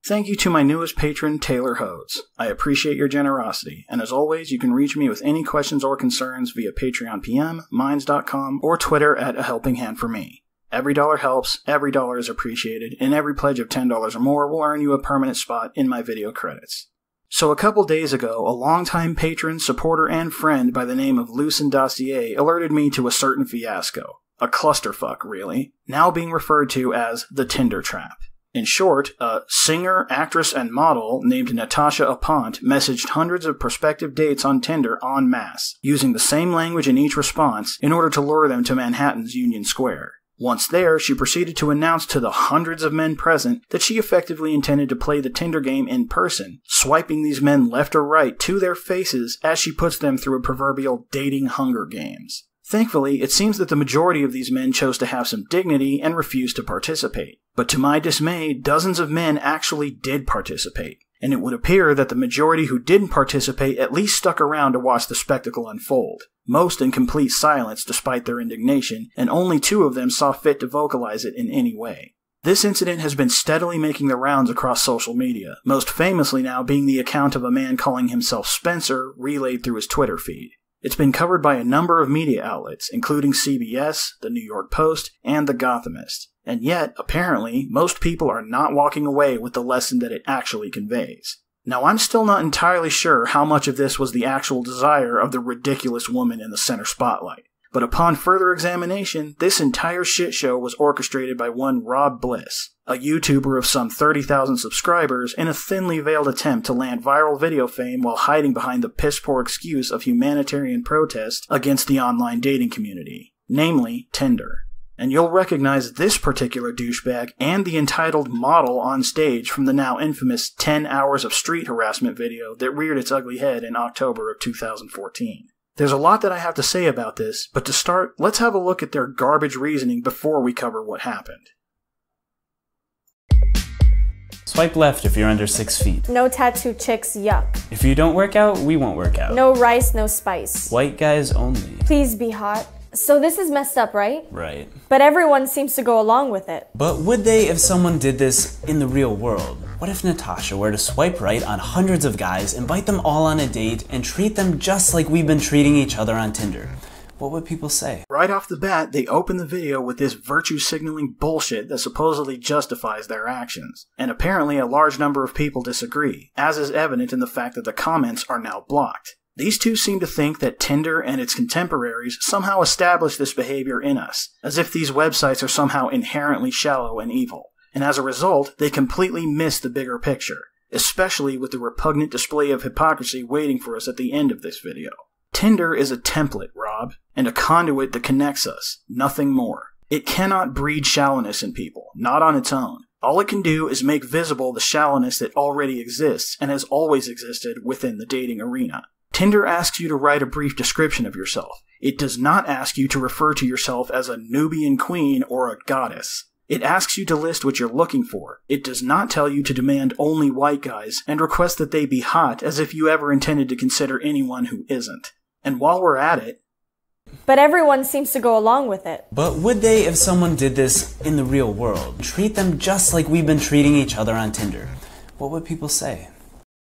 Thank you to my newest patron, Taylor Hodes. I appreciate your generosity, and as always, you can reach me with any questions or concerns via Patreon PM, Minds.com, or Twitter at A Helping Hand for Me. Every dollar helps, every dollar is appreciated, and every pledge of $10 or more will earn you a permanent spot in my video credits. So a couple days ago, a longtime patron, supporter, and friend by the name of Lucen Dossier alerted me to a certain fiasco. A clusterfuck, really, now being referred to as the Tinder trap. In short, a singer, actress, and model named Natasha Apont messaged hundreds of prospective dates on Tinder en masse, using the same language in each response in order to lure them to Manhattan's Union Square. Once there, she proceeded to announce to the hundreds of men present that she effectively intended to play the Tinder game in person, swiping these men left or right to their faces as she puts them through a proverbial dating Hunger Games. Thankfully, it seems that the majority of these men chose to have some dignity and refused to participate. But to my dismay, dozens of men actually did participate, and it would appear that the majority who didn't participate at least stuck around to watch the spectacle unfold, most in complete silence despite their indignation, and only 2 of them saw fit to vocalize it in any way. This incident has been steadily making the rounds across social media, most famously now being the account of a man calling himself Spencer relayed through his Twitter feed. It's been covered by a number of media outlets, including CBS, the New York Post, and The Gothamist. And yet, apparently, most people are not walking away with the lesson that it actually conveys. Now, I'm still not entirely sure how much of this was the actual desire of the ridiculous woman in the center spotlight. But upon further examination, this entire shit show was orchestrated by one Rob Bliss, a YouTuber of some 30,000 subscribers, in a thinly veiled attempt to land viral video fame while hiding behind the piss-poor excuse of humanitarian protest against the online dating community, namely Tinder. And you'll recognize this particular douchebag and the entitled model on stage from the now infamous 10 hours of street harassment video that reared its ugly head in October of 2014. There's a lot that I have to say about this, but to start, let's have a look at their garbage reasoning before we cover what happened. Swipe left if you're under 6 feet. No tattoo chicks, yuck. If you don't work out, we won't work out. No rice, no spice. White guys only. Please be hot. So this is messed up, right? Right. But everyone seems to go along with it. But would they if someone did this in the real world? What if Natasha were to swipe right on hundreds of guys, invite them all on a date, and treat them just like we've been treating each other on Tinder? What would people say? Right off the bat, they open the video with this virtue signaling bullshit that supposedly justifies their actions. And apparently a large number of people disagree, as is evident in the fact that the comments are now blocked. These two seem to think that Tinder and its contemporaries somehow established this behavior in us, as if these websites are somehow inherently shallow and evil. And as a result, they completely miss the bigger picture, especially with the repugnant display of hypocrisy waiting for us at the end of this video. Tinder is a template, Rob, and a conduit that connects us, nothing more. It cannot breed shallowness in people, not on its own. All it can do is make visible the shallowness that already exists and has always existed within the dating arena. Tinder asks you to write a brief description of yourself. It does not ask you to refer to yourself as a Nubian queen or a goddess. It asks you to list what you're looking for. It does not tell you to demand only white guys and request that they be hot as if you ever intended to consider anyone who isn't. And while we're at it... But everyone seems to go along with it. But would they if someone did this in the real world? Treat them just like we've been treating each other on Tinder? What would people say?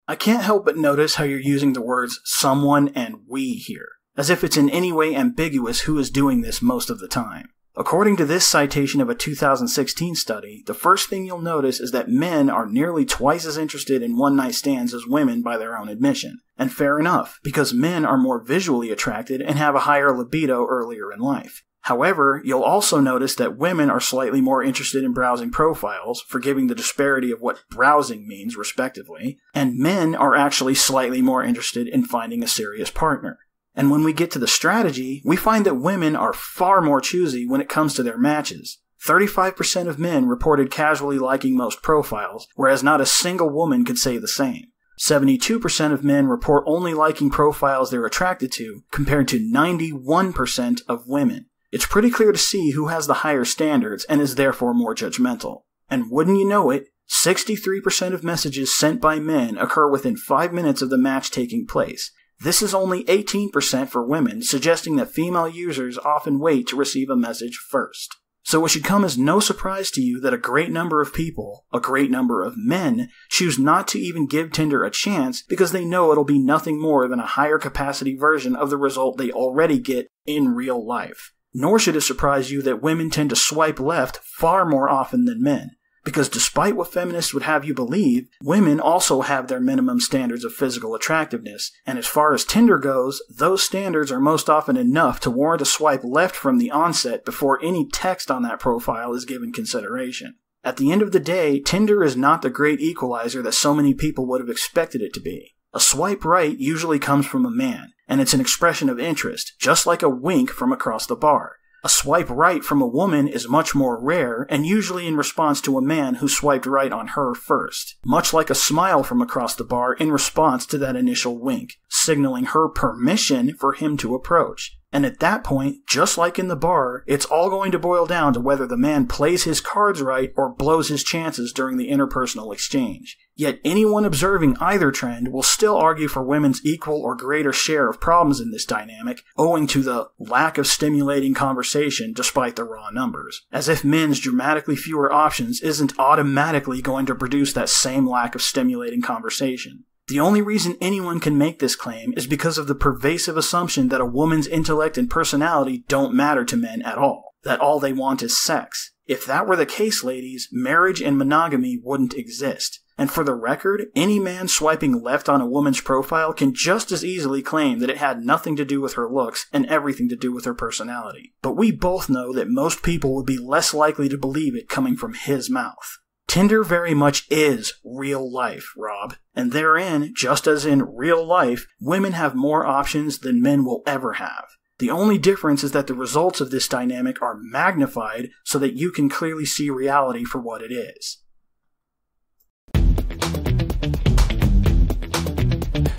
I can't help but notice how you're using the words someone and we here, as if it's in any way ambiguous who is doing this most of the time. According to this citation of a 2016 study, the first thing you'll notice is that men are nearly twice as interested in one-night stands as women by their own admission. And fair enough, because men are more visually attracted and have a higher libido earlier in life. However, you'll also notice that women are slightly more interested in browsing profiles, forgiving the disparity of what browsing means, respectively, and men are actually slightly more interested in finding a serious partner. And when we get to the strategy, we find that women are far more choosy when it comes to their matches. 35% of men reported casually liking most profiles, whereas not a single woman could say the same. 72% of men report only liking profiles they're attracted to, compared to 91% of women. It's pretty clear to see who has the higher standards and is therefore more judgmental. And wouldn't you know it, 63% of messages sent by men occur within 5 minutes of the match taking place. This is only 18% for women, suggesting that female users often wait to receive a message first. So it should come as no surprise to you that a great number of people, a great number of men, choose not to even give Tinder a chance because they know it'll be nothing more than a higher capacity version of the result they already get in real life. Nor should it surprise you that women tend to swipe left far more often than men. Because despite what feminists would have you believe, women also have their minimum standards of physical attractiveness, and as far as Tinder goes, those standards are most often enough to warrant a swipe left from the onset before any text on that profile is given consideration. At the end of the day, Tinder is not the great equalizer that so many people would have expected it to be. A swipe right usually comes from a man, and it's an expression of interest, just like a wink from across the bar. A swipe right from a woman is much more rare, and usually in response to a man who swiped right on her first. Much like a smile from across the bar in response to that initial wink, signaling her permission for him to approach. And at that point, just like in the bar, it's all going to boil down to whether the man plays his cards right or blows his chances during the interpersonal exchange. Yet anyone observing either trend will still argue for women's equal or greater share of problems in this dynamic, owing to the lack of stimulating conversation despite the raw numbers. As if men's dramatically fewer options isn't automatically going to produce that same lack of stimulating conversation. The only reason anyone can make this claim is because of the pervasive assumption that a woman's intellect and personality don't matter to men at all, that all they want is sex. If that were the case, ladies, marriage and monogamy wouldn't exist. And for the record, any man swiping left on a woman's profile can just as easily claim that it had nothing to do with her looks and everything to do with her personality. But we both know that most people would be less likely to believe it coming from his mouth. Tinder very much is real life, Rob. And therein, just as in real life, women have more options than men will ever have. The only difference is that the results of this dynamic are magnified so that you can clearly see reality for what it is.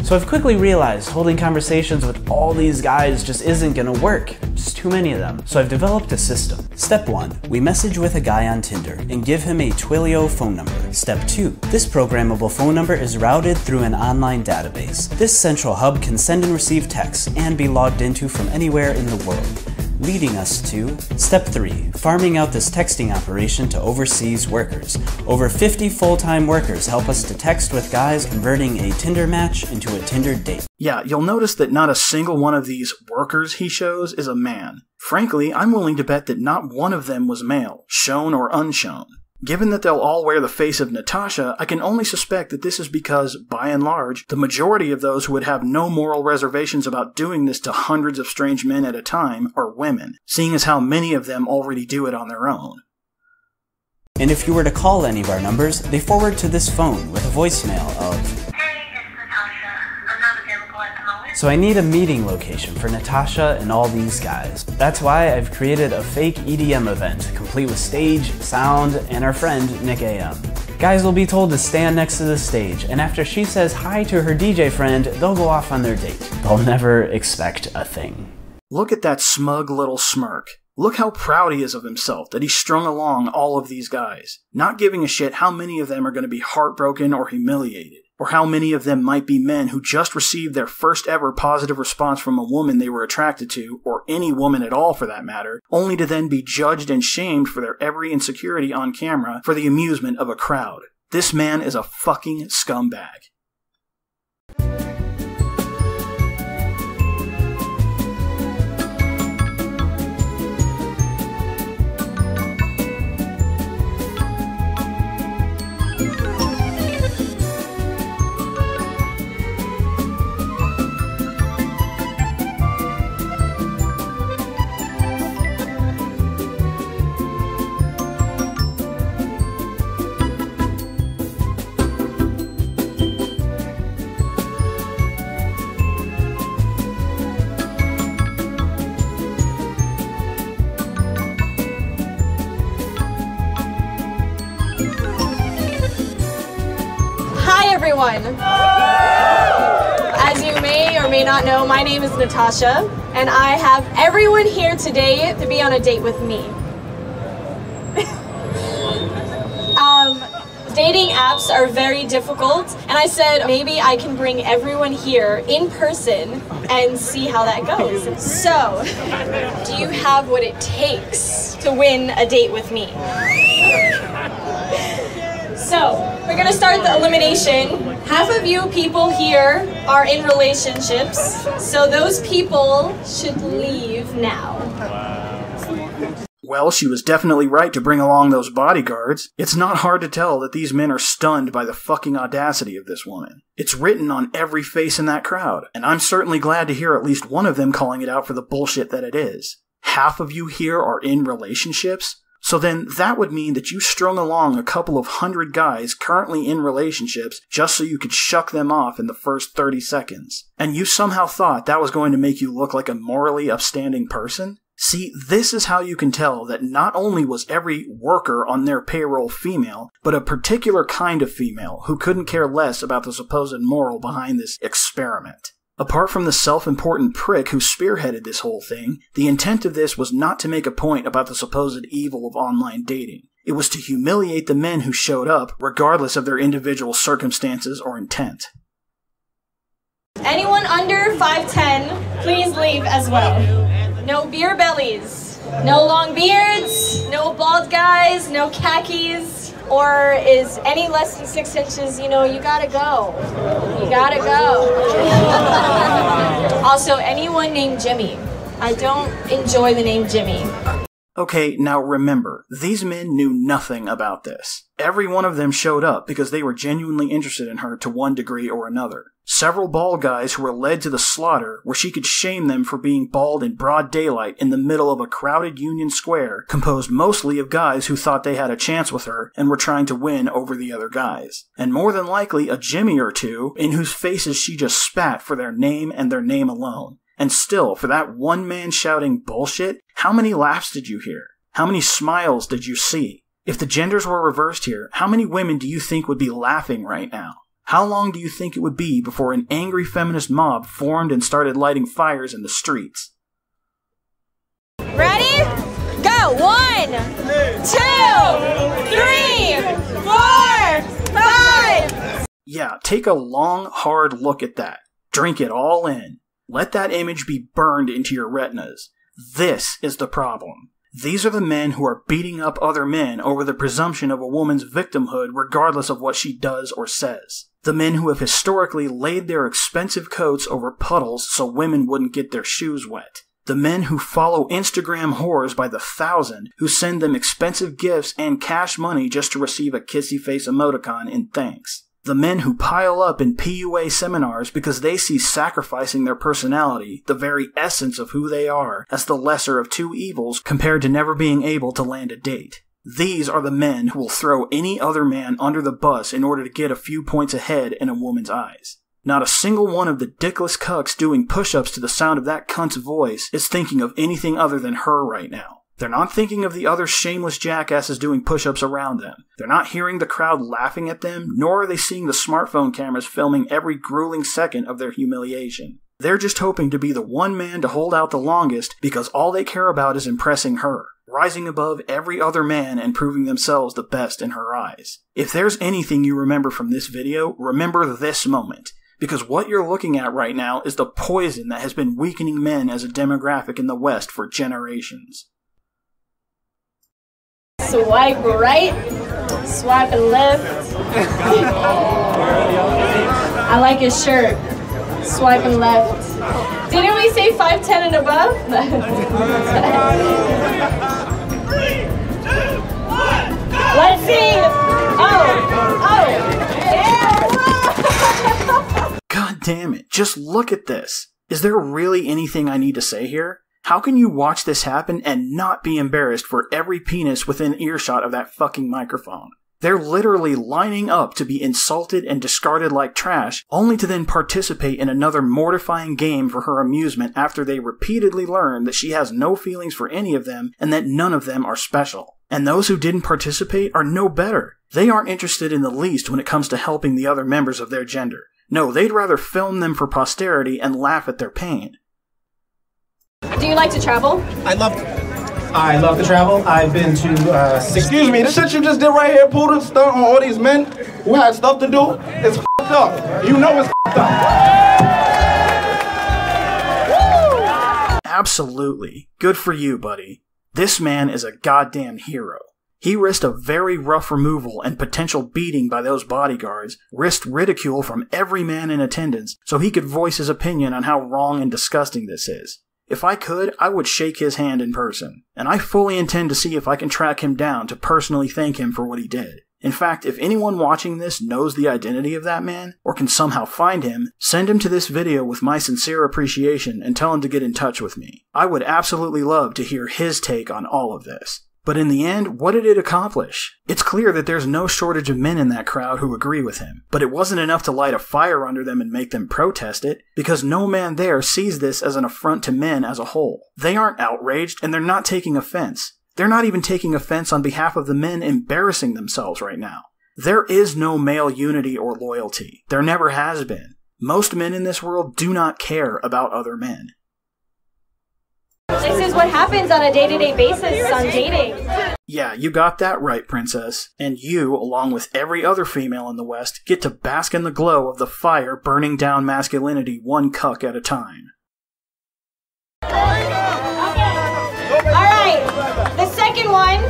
So I've quickly realized holding conversations with all these guys just isn't gonna work. Just too many of them. So I've developed a system. Step 1, we message with a guy on Tinder and give him a Twilio phone number. Step 2, this programmable phone number is routed through an online database. This central hub can send and receive texts and be logged into from anywhere in the world. Leading us to Step 3, farming out this texting operation to overseas workers. Over 50 full-time workers help us to text with guys, converting a Tinder match into a Tinder date. Yeah, you'll notice that not a single one of these workers he shows is a man. Frankly, I'm willing to bet that not one of them was male, shown or unshown. Given that they'll all wear the face of Natasha, I can only suspect that this is because, by and large, the majority of those who would have no moral reservations about doing this to hundreds of strange men at a time are women, seeing as how many of them already do it on their own. And if you were to call any of our numbers, they forward to this phone with a voicemail of, "Hey, this is Natasha. I'm not available at the moment." so I need a meeting location for Natasha and all these guys. That's why I've created a fake EDM event, complete with stage, sound, and our friend Nick AM. Guys will be told to stand next to the stage, and after she says hi to her DJ friend, they'll go off on their date. They'll never expect a thing. Look at that smug little smirk. Look how proud he is of himself that he strung along all of these guys, not giving a shit how many of them are going to be heartbroken or humiliated, or how many of them might be men who just received their first ever positive response from a woman they were attracted to, or any woman at all for that matter, only to then be judged and shamed for their every insecurity on camera for the amusement of a crowd. This man is a fucking scumbag. Everyone. As you may or may not know, my name is Natasha, and I have everyone here today to be on a date with me. dating apps are very difficult, and I said maybe I can bring everyone here in person and see how that goes. So, do you have what it takes to win a date with me? So, we're gonna start the elimination. Half of you people here are in relationships, so those people should leave now. Well, she was definitely right to bring along those bodyguards. It's not hard to tell that these men are stunned by the fucking audacity of this woman. It's written on every face in that crowd, and I'm certainly glad to hear at least one of them calling it out for the bullshit that it is. Half of you here are in relationships? So then that would mean that you strung along a couple of hundred guys currently in relationships just so you could shuck them off in the first 30 seconds. And you somehow thought that was going to make you look like a morally upstanding person? See, this is how you can tell that not only was every worker on their payroll female, but a particular kind of female who couldn't care less about the supposed moral behind this experiment. Apart from the self-important prick who spearheaded this whole thing, the intent of this was not to make a point about the supposed evil of online dating. It was to humiliate the men who showed up, regardless of their individual circumstances or intent. Anyone under 5'10", please leave as well. No beer bellies, no long beards, no bald guys, no khakis, or is any less than 6 inches, you gotta go. You gotta go. Also, anyone named Jimmy. I don't enjoy the name Jimmy. Okay, now remember, these men knew nothing about this. Every one of them showed up because they were genuinely interested in her to one degree or another. Several bald guys who were led to the slaughter where she could shame them for being bald in broad daylight in the middle of a crowded Union Square, composed mostly of guys who thought they had a chance with her and were trying to win over the other guys. And more than likely a Jimmy or two in whose faces she just spat for their name and their name alone. And still, for that one man shouting bullshit, how many laughs did you hear? How many smiles did you see? If the genders were reversed here, how many women do you think would be laughing right now? How long do you think it would be before an angry feminist mob formed and started lighting fires in the streets? Ready? Go! 1, 2, 3, 4, 5! Yeah, take a long, hard look at that. Drink it all in. Let that image be burned into your retinas. This is the problem. These are the men who are beating up other men over the presumption of a woman's victimhood regardless of what she does or says. The men who have historically laid their expensive coats over puddles so women wouldn't get their shoes wet. The men who follow Instagram whores by the thousand, who send them expensive gifts and cash money just to receive a kissy face emoticon in thanks. The men who pile up in PUA seminars because they see sacrificing their personality, the very essence of who they are, as the lesser of two evils compared to never being able to land a date. These are the men who will throw any other man under the bus in order to get a few points ahead in a woman's eyes. Not a single one of the dickless cucks doing push-ups to the sound of that cunt's voice is thinking of anything other than her right now. They're not thinking of the other shameless jackasses doing push-ups around them. They're not hearing the crowd laughing at them, nor are they seeing the smartphone cameras filming every grueling second of their humiliation. They're just hoping to be the one man to hold out the longest because all they care about is impressing her, rising above every other man and proving themselves the best in her eyes. If there's anything you remember from this video, remember this moment. Because what you're looking at right now is the poison that has been weakening men as a demographic in the West for generations. Swipe right, swipe left. I like his shirt. Swiping left. Didn't we say 5'10" and above? 3, 2, 1, go! Let's sing. Oh. God damn it, just look at this. Is there really anything I need to say here? How can you watch this happen and not be embarrassed for every penis within earshot of that fucking microphone? They're literally lining up to be insulted and discarded like trash, only to then participate in another mortifying game for her amusement after they repeatedly learn that she has no feelings for any of them and that none of them are special. And those who didn't participate are no better. They aren't interested in the least when it comes to helping the other members of their gender. No, they'd rather film them for posterity and laugh at their pain. Do you like to travel? I love I love to travel. I've been to Excuse me, this shit you just did right here, pulled a stunt on all these men who had stuff to do, it's f***ed up. You know it's f***ed up. Absolutely. Good for you, buddy. This man is a goddamn hero. He risked a very rough removal and potential beating by those bodyguards, risked ridicule from every man in attendance, so he could voice his opinion on how wrong and disgusting this is. If I could, I would shake his hand in person, and I fully intend to see if I can track him down to personally thank him for what he did. In fact, if anyone watching this knows the identity of that man, or can somehow find him, send him to this video with my sincere appreciation and tell him to get in touch with me. I would absolutely love to hear his take on all of this. But in the end, what did it accomplish? It's clear that there's no shortage of men in that crowd who agree with him, but it wasn't enough to light a fire under them and make them protest it, because no man there sees this as an affront to men as a whole. They aren't outraged, and they're not taking offense. They're not even taking offense on behalf of the men embarrassing themselves right now. There is no male unity or loyalty. There never has been. Most men in this world do not care about other men. This is what happens on a day-to-day basis on dating. Yeah, you got that right, princess. And you, along with every other female in the West, get to bask in the glow of the fire burning down masculinity one cuck at a time. Alright, the second one.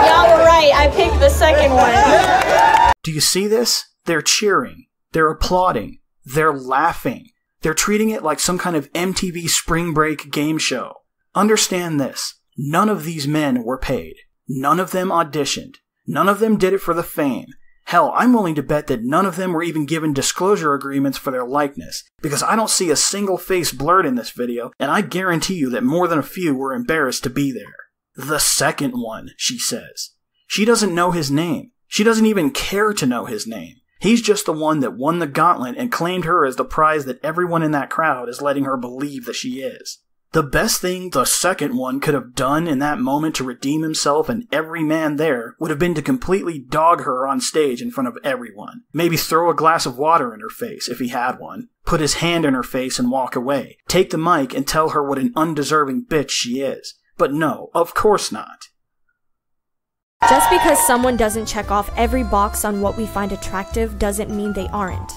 Y'all were right, I picked the second one. Do you see this? They're cheering. They're applauding. They're laughing. They're treating it like some kind of MTV Spring Break game show. Understand this. None of these men were paid. None of them auditioned. None of them did it for the fame. Hell, I'm willing to bet that none of them were even given disclosure agreements for their likeness, because I don't see a single face blurred in this video, and I guarantee you that more than a few were embarrassed to be there. The second one, she says. She doesn't know his name. She doesn't even care to know his name. He's just the one that won the gauntlet and claimed her as the prize that everyone in that crowd is letting her believe that she is. The best thing the second one could have done in that moment to redeem himself and every man there would have been to completely dog her on stage in front of everyone. Maybe throw a glass of water in her face, if he had one. Put his hand in her face and walk away. Take the mic and tell her what an undeserving bitch she is. But no, of course not. Just because someone doesn't check off every box on what we find attractive doesn't mean they aren't.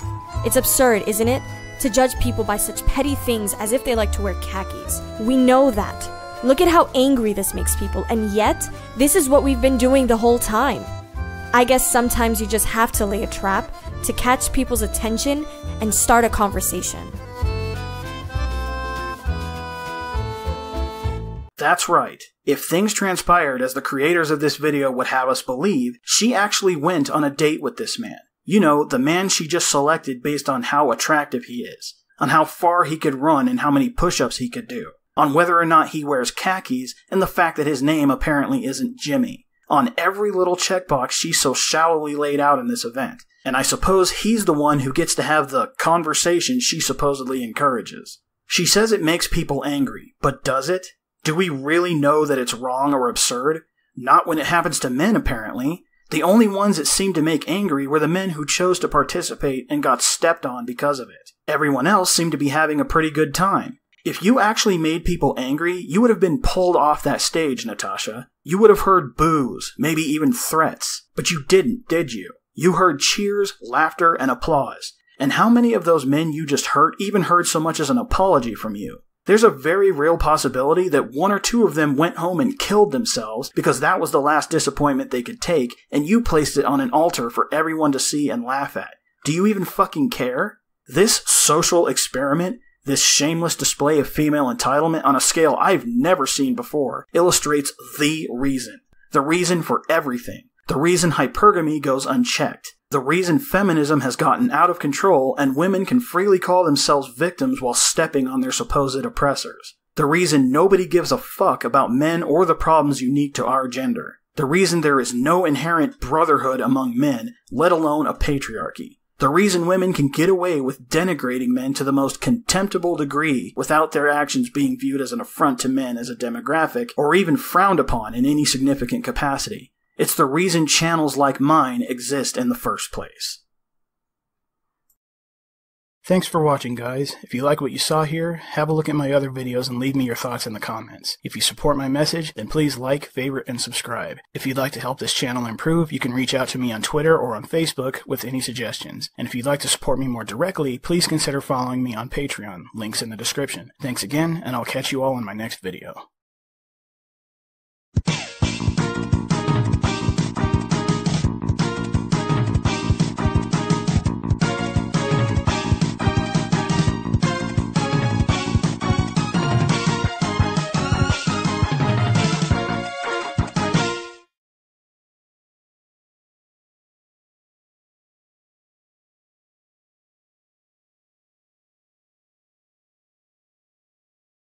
It's absurd, isn't it? To judge people by such petty things as if they like to wear khakis. We know that. Look at how angry this makes people, and yet, this is what we've been doing the whole time. I guess sometimes you just have to lay a trap to catch people's attention and start a conversation. That's right. If things transpired as the creators of this video would have us believe, she actually went on a date with this man. You know, the man she just selected based on how attractive he is, on how far he could run and how many push-ups he could do, on whether or not he wears khakis, and the fact that his name apparently isn't Jimmy. On every little checkbox she so shallowly laid out in this event. And I suppose he's the one who gets to have the conversation she supposedly encourages. She says it makes people angry, but does it? Do we really know that it's wrong or absurd? Not when it happens to men, apparently. The only ones it seemed to make angry were the men who chose to participate and got stepped on because of it. Everyone else seemed to be having a pretty good time. If you actually made people angry, you would have been pulled off that stage, Natasha. You would have heard boos, maybe even threats. But you didn't, did you? You heard cheers, laughter, and applause. And how many of those men you just hurt even heard so much as an apology from you? There's a very real possibility that one or two of them went home and killed themselves because that was the last disappointment they could take, and you placed it on an altar for everyone to see and laugh at. Do you even fucking care? This social experiment, this shameless display of female entitlement on a scale I've never seen before, illustrates the reason for everything. The reason hypergamy goes unchecked. The reason feminism has gotten out of control and women can freely call themselves victims while stepping on their supposed oppressors. The reason nobody gives a fuck about men or the problems unique to our gender. The reason there is no inherent brotherhood among men, let alone a patriarchy. The reason women can get away with denigrating men to the most contemptible degree without their actions being viewed as an affront to men as a demographic or even frowned upon in any significant capacity. It's the reason channels like mine exist in the first place. Thanks for watching, guys. If you like what you saw here, have a look at my other videos and leave me your thoughts in the comments. If you support my message, then please like, favorite, and subscribe. If you'd like to help this channel improve, you can reach out to me on Twitter or on Facebook with any suggestions. And if you'd like to support me more directly, please consider following me on Patreon. Links in the description. Thanks again, and I'll catch you all in my next video.